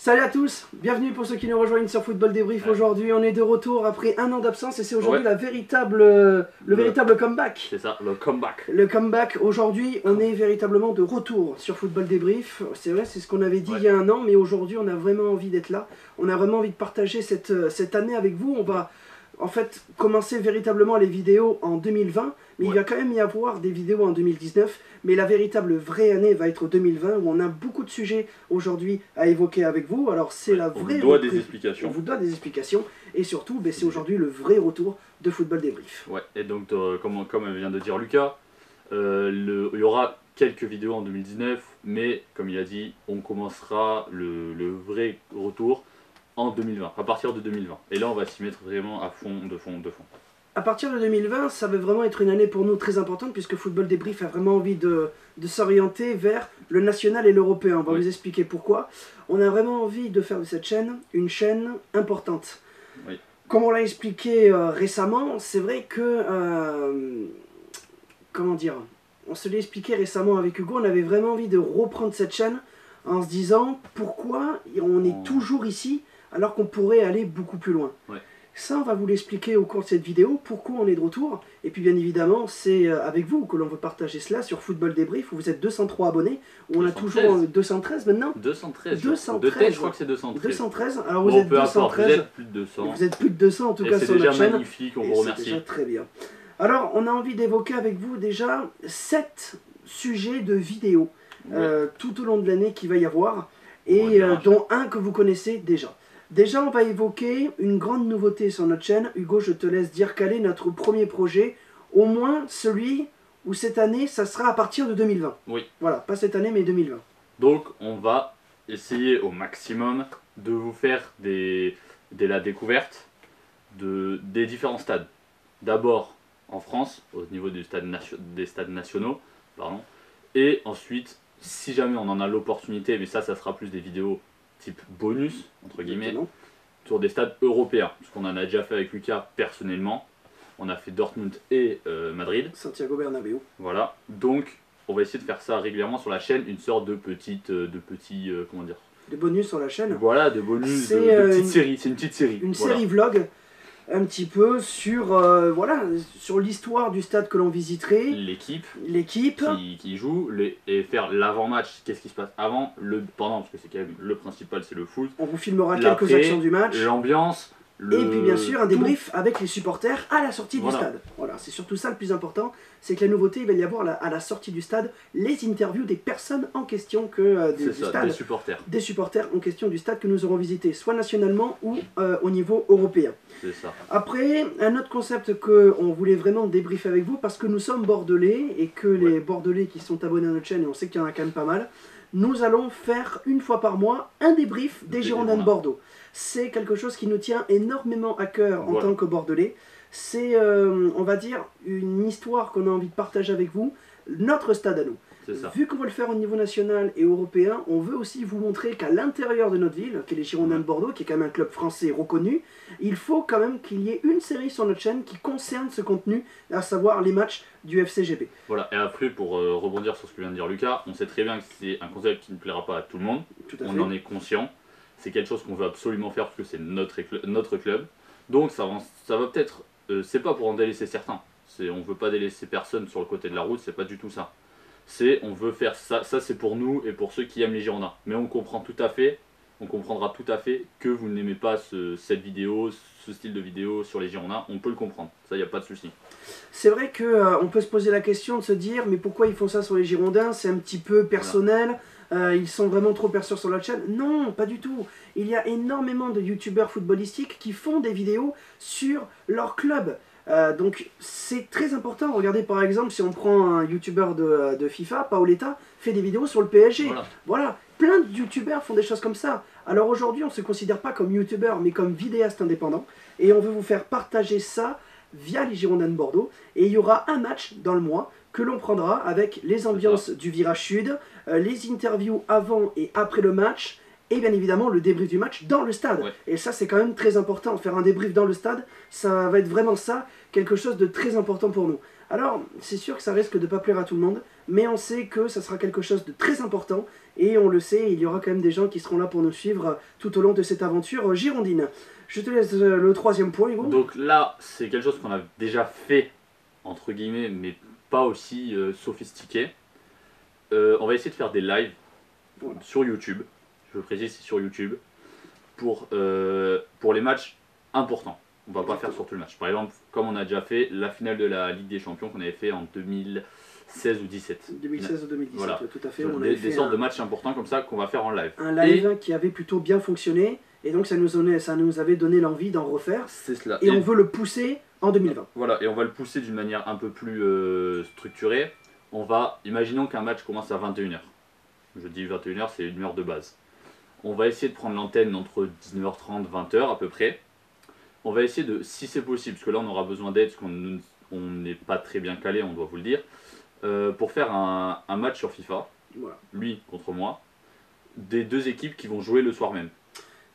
Salut à tous, bienvenue pour ceux qui nous rejoignent sur Football Débrief. Aujourd'hui on est de retour après un an d'absence et c'est aujourd'hui le véritable comeback. C'est ça, le comeback. Le comeback, aujourd'hui on est véritablement de retour sur Football Débrief. C'est vrai, c'est ce qu'on avait dit il y a un an, mais aujourd'hui on a vraiment envie d'être là. On a vraiment envie de partager cette année avec vous. On va en fait commencer véritablement les vidéos en 2020, mais il va quand même y avoir des vidéos en 2019. Mais la véritable vraie année va être 2020 où on a beaucoup de sujets aujourd'hui à évoquer avec vous. Alors c'est la vraie... On vous doit des explications. On vous doit des explications et surtout c'est aujourd'hui le vrai retour de Football Débrief. Ouais, et donc comme vient de dire Lucas, il y aura quelques vidéos en 2019, mais comme il a dit, on commencera le vrai retour en 2020, à partir de 2020. Et là on va s'y mettre vraiment à fond, de fond. À partir de 2020, ça va vraiment être une année pour nous très importante puisque Football Débrief a vraiment envie de s'orienter vers le national et l'européen. On va vous expliquer pourquoi. On a vraiment envie de faire de cette chaîne une chaîne importante. Oui. Comme on l'a expliqué récemment, c'est vrai que... comment dire, on se l'a expliqué récemment avec Hugo, on avait vraiment envie de reprendre cette chaîne en se disant pourquoi on est toujours ici alors qu'on pourrait aller beaucoup plus loin. Ouais. Ça, on va vous l'expliquer au cours de cette vidéo, pourquoi on est de retour. Et puis bien évidemment, c'est avec vous que l'on veut partager cela sur Football Débrief, où vous êtes 203 abonnés, où on a toujours 213 maintenant. 213, 213. De tête, je crois que c'est 213. 213, alors vous êtes 213. Vous êtes plus de 200. Vous êtes plus de 200 en tout cas sur notre chaîne. C'est déjà magnifique, on vous remercie. C'est déjà très bien. Alors, on a envie d'évoquer avec vous déjà 7 sujets de vidéos tout au long de l'année qu'il va y avoir, et dont un que vous connaissez déjà. Déjà, on va évoquer une grande nouveauté sur notre chaîne. Hugo, je te laisse dire quel est notre premier projet, au moins celui où cette année, ça sera à partir de 2020. Oui. Voilà, pas cette année, mais 2020. Donc, on va essayer au maximum de vous faire la découverte des différents stades. D'abord en France, au niveau des stades nationaux, pardon. Et ensuite, si jamais on en a l'opportunité, mais ça sera plus des vidéos type bonus, entre guillemets, sur des stades européens. Parce qu'on en a déjà fait avec Lucas personnellement. On a fait Dortmund et Madrid. Santiago Bernabéu. Voilà. Donc, on va essayer de faire ça régulièrement sur la chaîne. Une sorte de petit, comment dire, de bonus sur la chaîne. Voilà, de bonus, de petite série. C'est une petite série. Une série vlog. Un petit peu sur sur l'histoire du stade que l'on visiterait, l'équipe qui joue, et faire l'avant-match, qu'est-ce qui se passe avant, pendant, parce que c'est quand même le principal, c'est le foot. On vous filmera quelques actions du match, l'ambiance, et puis bien sûr un débrief avec les supporters à la sortie du stade. Voilà, c'est surtout ça le plus important, c'est que la nouveauté, il va y avoir à la sortie du stade les interviews des personnes en question du stade, des supporters en question du stade que nous aurons visité, soit nationalement ou au niveau européen. C'est ça. Après, un autre concept qu'on voulait vraiment débriefer avec vous, parce que nous sommes bordelais et que les bordelais qui sont abonnés à notre chaîne, et on sait qu'il y en a quand même pas mal, nous allons faire une fois par mois un débrief des Girondins de Bordeaux. C'est quelque chose qui nous tient énormément à cœur en tant que bordelais. C'est, on va dire, une histoire qu'on a envie de partager avec vous, notre stade à nous. Vu qu'on veut le faire au niveau national et européen, on veut aussi vous montrer qu'à l'intérieur de notre ville, qui est les Girondins de Bordeaux, qui est quand même un club français reconnu, il faut quand même qu'il y ait une série sur notre chaîne qui concerne ce contenu, à savoir les matchs du FCGB. Voilà, et après pour rebondir sur ce que vient de dire Lucas, on sait très bien que c'est un concept qui ne plaira pas à tout le monde, on en est conscient, c'est quelque chose qu'on veut absolument faire parce que c'est notre club, donc ça va peut-être, c'est pas pour en délaisser certains, on veut pas délaisser personne sur le côté de la route, c'est pas du tout ça. On veut faire ça c'est pour nous et pour ceux qui aiment les Girondins. Mais on comprend tout à fait, on comprendra tout à fait que vous n'aimez pas cette vidéo, ce style de vidéo sur les Girondins, on peut le comprendre, ça il n'y a pas de souci. C'est vrai qu'on peut se poser la question de se dire, mais pourquoi ils font ça sur les Girondins? C'est un petit peu personnel, ils sont vraiment trop perçus sur la chaîne. Non, pas du tout. Il y a énormément de youtubeurs footballistiques qui font des vidéos sur leur club. Donc c'est très important. Regardez par exemple, si on prend un youtubeur de FIFA, Paoletta fait des vidéos sur le PSG. Voilà, plein de youtubeurs font des choses comme ça. Alors aujourd'hui on ne se considère pas comme youtubeur mais comme vidéaste indépendant, et on veut vous faire partager ça via les Girondins de Bordeaux, et il y aura un match dans le mois que l'on prendra avec les ambiances du virage sud, les interviews avant et après le match, et bien évidemment le débrief du match dans le stade. Et ça c'est quand même très important, faire un débrief dans le stade, ça va être vraiment ça, quelque chose de très important pour nous. Alors c'est sûr que ça risque de ne pas plaire à tout le monde, mais on sait que ça sera quelque chose de très important Et on le sait, il y aura quand même des gens qui seront là pour nous suivre tout au long de cette aventure girondine. Je te laisse le troisième point, Hugo. Donc là, c'est quelque chose qu'on a déjà fait, entre guillemets, mais pas aussi sophistiqué. On va essayer de faire des lives sur YouTube. Je précise, c'est sur YouTube. Pour les matchs importants. On va pas faire sur tout le match. Par exemple, comme on a déjà fait la finale de la Ligue des Champions qu'on avait fait en 2016 ou 2017. 2016 ou 2017, voilà. Tout à fait. Des sortes de matchs importants comme ça qu'on va faire en live. Un live qui avait plutôt bien fonctionné. Et donc ça nous avait donné l'envie d'en refaire. C'est cela. Et on veut le pousser en 2020. Voilà, et on va le pousser d'une manière un peu plus structurée. Imaginons qu'un match commence à 21h. Je dis 21h, c'est une heure de base. On va essayer de prendre l'antenne entre 19h30 20h à peu près. On va essayer de, si c'est possible, parce que là on aura besoin d'aide, parce qu'on n'est pas très bien calé, on doit vous le dire, pour faire un match sur FIFA, voilà. Lui contre moi, des deux équipes qui vont jouer le soir même.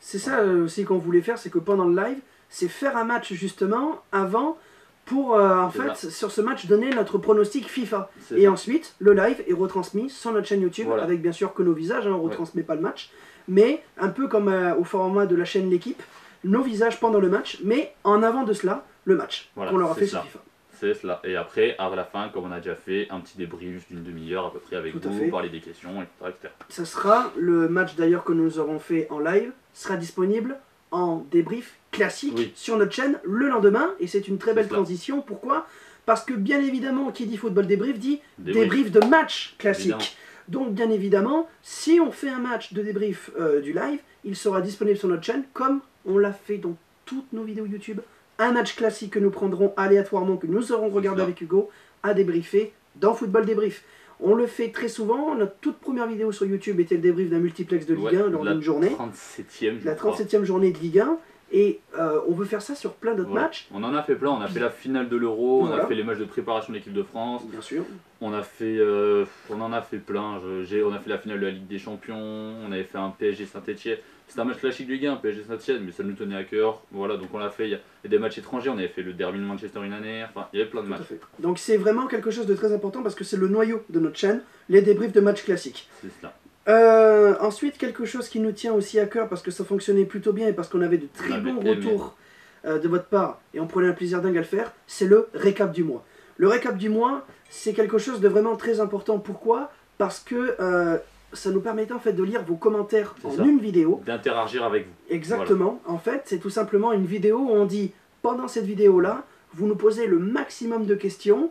C'est ça aussi qu'on voulait faire, c'est que pendant le live, c'est faire un match justement avant pour en fait sur ce match donner notre pronostic FIFA. Et ensuite, le live est retransmis sur notre chaîne YouTube avec bien sûr que nos visages, on ne retransmet pas le match, mais un peu comme au format de la chaîne L'équipe, nos visages pendant le match, mais en avant de cela, le match qu'on leur a fait sur FIFA. C'est cela. Et après, à la fin, comme on a déjà fait, un petit débrief d'une demi-heure à peu près avec vous, parler des questions, etc. Ça sera le match d'ailleurs que nous aurons fait en live, sera disponible en débrief classique sur notre chaîne le lendemain. Et c'est une très belle transition. Pourquoi? Parce que bien évidemment, qui dit football débrief dit débrief de match classique. Évidemment. Donc bien évidemment, si on fait un match de débrief du live, il sera disponible sur notre chaîne comme on l'a fait dans toutes nos vidéos YouTube. Un match classique que nous prendrons aléatoirement, que nous aurons regardé avec Hugo, à débriefer dans Football Débrief. On le fait très souvent. Notre toute première vidéo sur YouTube était le débrief d'un multiplex de Ligue 1 lors d'une journée. La 37e journée de Ligue 1. Et on veut faire ça sur plein d'autres matchs. On en a fait plein, on a fait la finale de l'Euro, on a fait les matchs de préparation de l'équipe de France. Bien sûr. On en a fait plein, on a fait la finale de la Ligue des Champions, on avait fait un PSG Saint-Etienne. C'était un match classique de Ligue 1, PSG Saint-Etienne, mais ça nous tenait à cœur. Voilà, donc on l'a fait, il y a des matchs étrangers, on avait fait le derby de Manchester United, enfin il y avait plein de matchs. Donc c'est vraiment quelque chose de très important parce que c'est le noyau de notre chaîne, les débriefs de matchs classiques. C'est cela. Ensuite, quelque chose qui nous tient aussi à cœur parce que ça fonctionnait plutôt bien et parce qu'on avait de très bons retours de votre part et on prenait un plaisir dingue à le faire, c'est le récap du mois. Le récap du mois, c'est quelque chose de vraiment très important. Pourquoi? Parce que ça nous permettait en fait de lire vos commentaires en une vidéo. D'interagir avec vous. Exactement. Voilà. En fait, c'est tout simplement une vidéo où on dit, pendant cette vidéo-là, vous nous posez le maximum de questions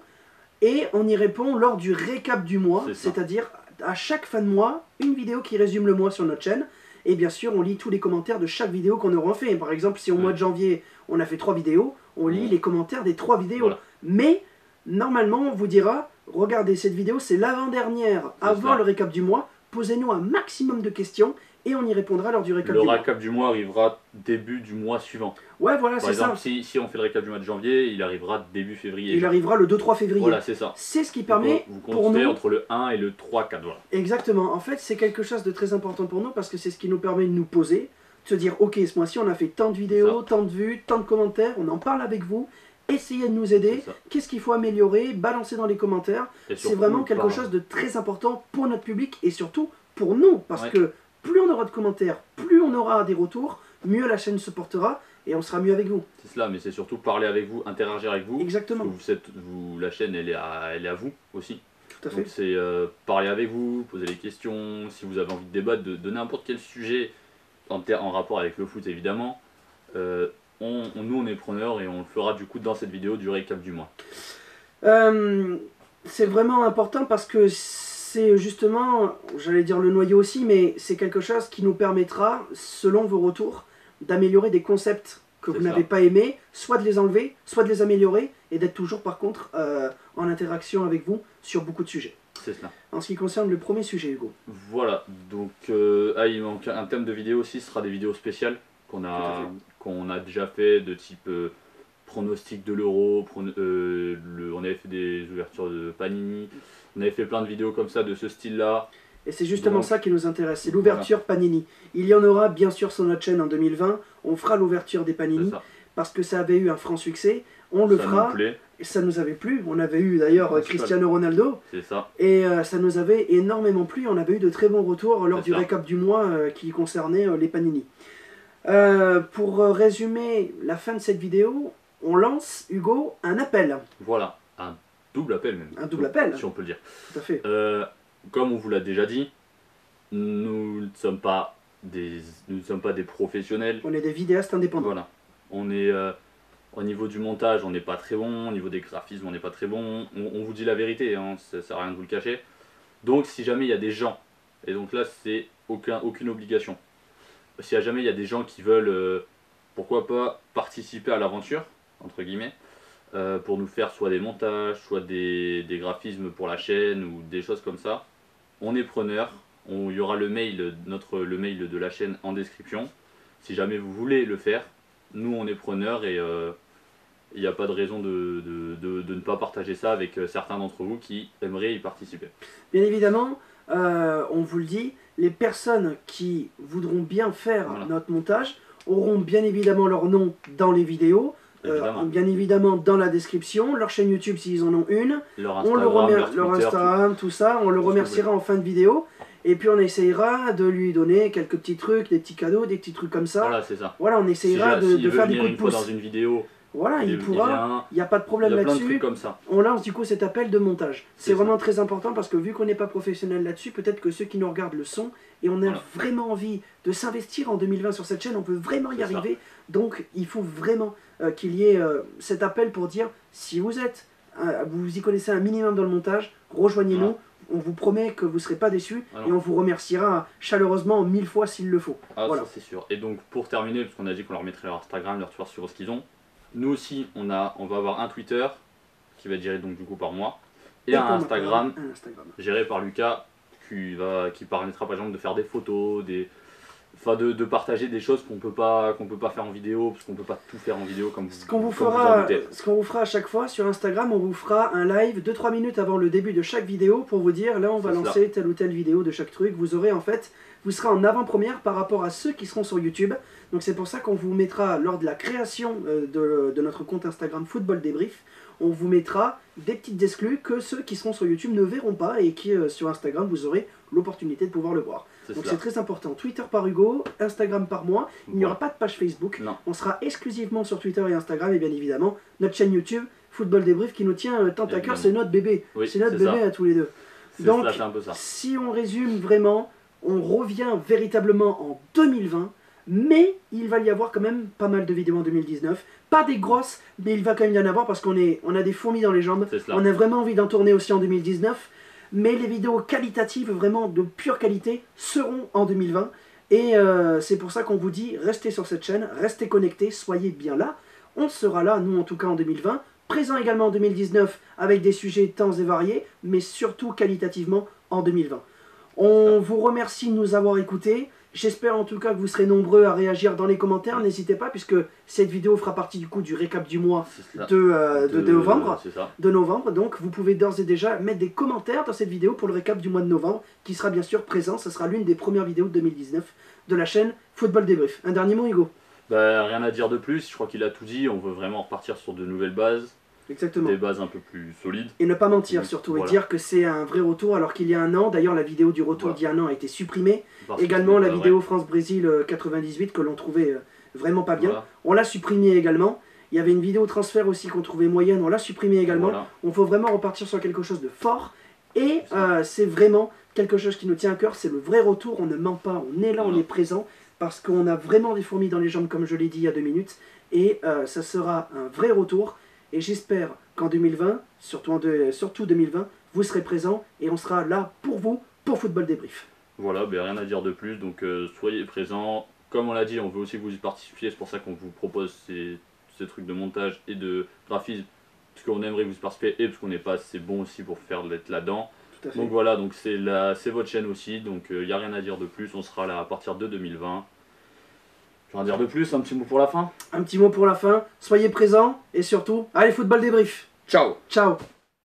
et on y répond lors du récap du mois, c'est-à-dire à chaque fin de mois, une vidéo qui résume le mois sur notre chaîne. Et bien sûr, on lit tous les commentaires de chaque vidéo qu'on aura fait. Par exemple, si au mois de janvier, on a fait 3 vidéos, on lit les commentaires des 3 vidéos. Voilà. Mais, normalement, on vous dira, regardez, cette vidéo, c'est l'avant-dernière, avant le récap du mois. Posez-nous un maximum de questions et on y répondra lors du récap du mois. Le récap du mois arrivera début du mois suivant. Ouais, voilà, c'est ça. Par exemple, si on fait le récap du mois de janvier, il arrivera début février. Il arrivera le 2-3 février. Voilà, c'est ça. C'est ce qui permet pour nous... entre le 1 et le 3-4, voilà. Exactement. En fait, c'est quelque chose de très important pour nous parce que c'est ce qui nous permet de nous poser, de se dire, ok, ce mois-ci, on a fait tant de vidéos, tant de vues, tant de commentaires, on en parle avec vous. Essayez de nous aider, qu'est-ce qu'il faut améliorer, balancer dans les commentaires. C'est vraiment quelque chose de très important pour notre public et surtout pour nous, parce que plus on aura de commentaires, plus on aura des retours, mieux la chaîne se portera et on sera mieux avec vous. C'est cela, mais c'est surtout parler avec vous, interagir avec vous. Exactement. Parce que la chaîne, elle est à vous aussi. Tout à fait. Donc c'est parler avec vous, poser des questions, si vous avez envie de débattre de n'importe quel sujet en rapport avec le foot évidemment. Nous on est preneurs et on le fera du coup dans cette vidéo du récap du mois. C'est vraiment important parce que c'est justement, j'allais dire le noyau aussi, mais c'est quelque chose qui nous permettra, selon vos retours, d'améliorer des concepts que vous n'avez pas aimés, soit de les enlever, soit de les améliorer, et d'être toujours par contre en interaction avec vous sur beaucoup de sujets. C'est cela. En ce qui concerne le premier sujet, Hugo. Voilà, donc il manque un thème de vidéo aussi, ce sera des vidéos spéciales qu'on a déjà fait, de type pronostic de l'Euro, on avait fait des ouvertures de Panini, on avait fait plein de vidéos comme ça, de ce style-là. Et c'est justement ça qui nous intéresse, c'est l'ouverture Panini. Il y en aura bien sûr sur notre chaîne en 2020, on fera l'ouverture des Panini, parce que ça avait eu un franc succès, on le fera, ça nous avait plu. On avait eu d'ailleurs Cristiano Ronaldo. C'est ça. Et ça nous avait énormément plu. On avait eu de très bons retours lors du récap du mois qui concernait les Panini. Pour résumer la fin de cette vidéo, on lance, Hugo, un appel. Voilà, un double appel même. Un double appel. Si on peut le dire. Tout à fait. Comme on vous l'a déjà dit, nous ne sommes pas des professionnels. On est des vidéastes indépendants. Voilà. On est au niveau du montage, on n'est pas très bon. Au niveau des graphismes, on n'est pas très bon. On vous dit la vérité, hein, ça sert à rien de vous le cacher. Donc si jamais il y a des gens, et donc là c'est aucune obligation. Si jamais il y a des gens qui veulent, pourquoi pas, participer à l'aventure, entre guillemets, pour nous faire soit des montages, soit des graphismes pour la chaîne ou des choses comme ça, on est preneur. Il y aura le mail de la chaîne en description. Si jamais vous voulez le faire, nous on est preneur et il n'y a pas de raison de ne pas partager ça avec certains d'entre vous qui aimeraient y participer. Bien évidemment, on vous le dit, les personnes qui voudront bien faire notre montage auront bien évidemment leur nom dans les vidéos. Bien évidemment dans la description, leur chaîne YouTube s'ils en ont une, leur Instagram, tout ça, on le remerciera en fin de vidéo. Et puis on essayera de lui donner quelques petits trucs, des petits cadeaux, des petits trucs comme ça. Voilà, c'est ça. Voilà, on essayera de faire des coups de pouce. Dans une vidéo, voilà, il pourra, il n'y a pas de problème là-dessus. Comme ça. On lance du coup cet appel de montage. C'est vraiment très important parce que vu qu'on n'est pas professionnel là-dessus, peut-être que ceux qui nous regardent le sont. Et on a vraiment envie de s'investir en 2020 sur cette chaîne, on peut vraiment y arriver. Donc il faut vraiment qu'il y ait cet appel pour dire, si vous y connaissez un minimum dans le montage, rejoignez-nous. On vous promet que vous ne serez pas déçus et on vous remerciera chaleureusement 1000 fois s'il le faut. Ah, voilà, ça c'est sûr. Et donc pour terminer, parce qu'on a dit qu'on leur mettrait leur Instagram, leur Twitter sur ce qu'ils ont, nous aussi on va avoir un Twitter qui va être géré donc du coup par moi et un Instagram géré par Lucas qui permettra par exemple de faire des photos, de partager des choses qu'on peut pas faire en vidéo, parce qu'on peut pas tout faire en vidéo comme ce qu'on vous fera à chaque fois sur Instagram, on vous fera un live 2-3 minutes avant le début de chaque vidéo pour vous dire là on va lancer telle ou telle vidéo de chaque truc. Vous aurez vous serez en avant-première par rapport à ceux qui seront sur YouTube. Donc c'est pour ça qu'on vous mettra lors de la création de notre compte Instagram Football Débrief, on vous mettra des petites exclus que ceux qui seront sur YouTube ne verront pas et qui sur Instagram vous aurez l'opportunité de pouvoir le voir. Donc c'est très important. Twitter par Hugo, Instagram par moi. Il n'y aura pas de page Facebook. Non. On sera exclusivement sur Twitter et Instagram et bien évidemment notre chaîne YouTube Football Débrief qui nous tient tant à cœur. C'est notre bébé. Oui, c'est notre bébé à tous les deux. Donc un peu ça. Si on résume vraiment, on revient véritablement en 2020. Mais il va y avoir quand même pas mal de vidéos en 2019. Pas des grosses, mais il va quand même y en avoir parce qu'on a des fourmis dans les jambes. On a vraiment envie d'en tourner aussi en 2019. Mais les vidéos qualitatives, vraiment de pure qualité, seront en 2020. Et c'est pour ça qu'on vous dit, restez sur cette chaîne, restez connectés, soyez bien là. On sera là, nous en tout cas en 2020. Présent également en 2019 avec des sujets temps et variés, mais surtout qualitativement en 2020. On vous remercie de nous avoir écoutés. J'espère en tout cas que vous serez nombreux à réagir dans les commentaires. N'hésitez pas puisque cette vidéo fera partie du coup du récap du mois de novembre. Donc vous pouvez d'ores et déjà mettre des commentaires dans cette vidéo pour le récap du mois de novembre qui sera bien sûr présent. Ce sera l'une des premières vidéos de 2019 de la chaîne Football Débrief. Un dernier mot Hugo? Rien à dire de plus, je crois qu'il a tout dit. On veut vraiment repartir sur de nouvelles bases. Exactement. Des bases un peu plus solides. Et ne pas mentir surtout, et dire que c'est un vrai retour alors qu'il y a un an. D'ailleurs la vidéo du retour d'il y a un an a été supprimée. Également la vidéo France-Brésil 98 que l'on trouvait vraiment pas bien. On l'a supprimée également. Il y avait une vidéo transfert aussi qu'on trouvait moyenne, on l'a supprimée également. On faut vraiment repartir sur quelque chose de fort. Et c'est vraiment quelque chose qui nous tient à cœur, c'est le vrai retour, on ne ment pas, on est là, on est présent. Parce qu'on a vraiment des fourmis dans les jambes comme je l'ai dit il y a 2 minutes. Et ça sera un vrai retour. Et j'espère qu'en 2020, surtout 2020, vous serez présents et on sera là pour vous, pour Football Débrief. Voilà, rien à dire de plus, donc soyez présents. Comme on l'a dit, on veut aussi que vous y participiez, c'est pour ça qu'on vous propose ces trucs de montage et de graphisme, parce qu'on aimerait que vous y participiez et parce qu'on n'est pas assez bon aussi pour faire d'être là-dedans. Donc voilà, donc c'est votre chaîne aussi, donc il n'y a rien à dire de plus, on sera là à partir de 2020. Je vais en dire de plus, un petit mot pour la fin. Un petit mot pour la fin, soyez présents et surtout, allez Football Débrief. Ciao. Ciao.